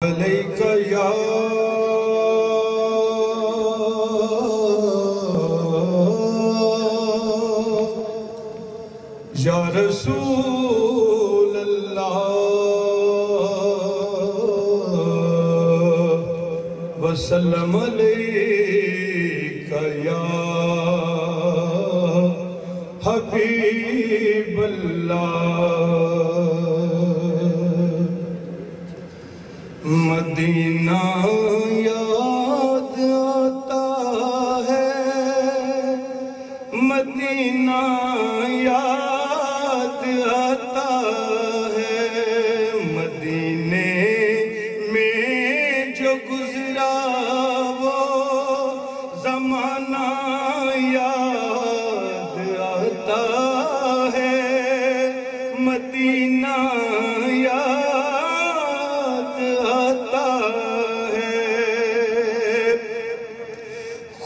علیک یا رسول اللہ وسلم علیک یا حبیب اللہ مدینہ یاد آتا ہے مدینہ یاد آتا ہے مدینے میں جو گزرا وہ زمانہ یاد آتا ہے مدینہ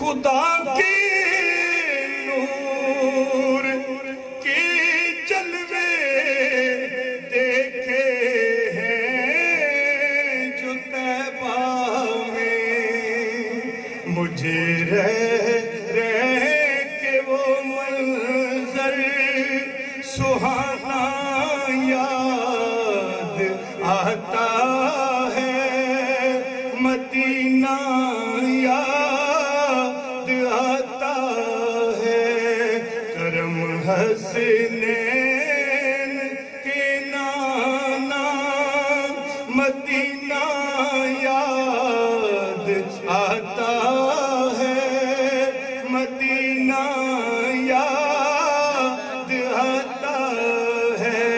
خدا کے نور کے جلوے دیکھے ہیں جو طیبہ میں مجھے رہ کے وہ منظر سہانا یاد آتا ہے مدینہ آتا ہے کرم حسنین کے نانا مدینہ یاد آتا ہے مدینہ یاد آتا ہے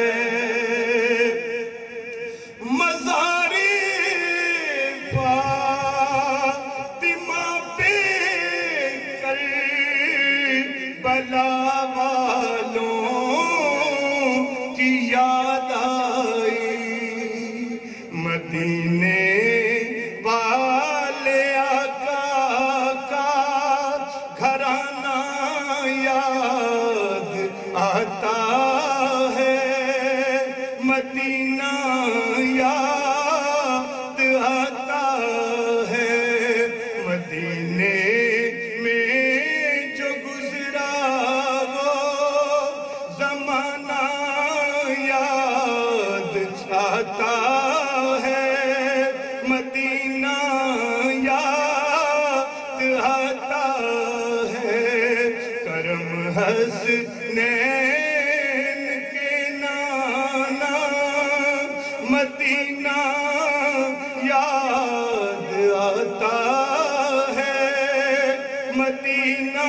بلا والوں کی یاد آئی مدینے والے آقا کا گھرانہ یاد آتا ہے مدینہ یاد آتا ہے مدینے آتا ہے مدینہ یاد آتا ہے کرم حسنین کے نانا مدینہ یاد آتا ہے مدینہ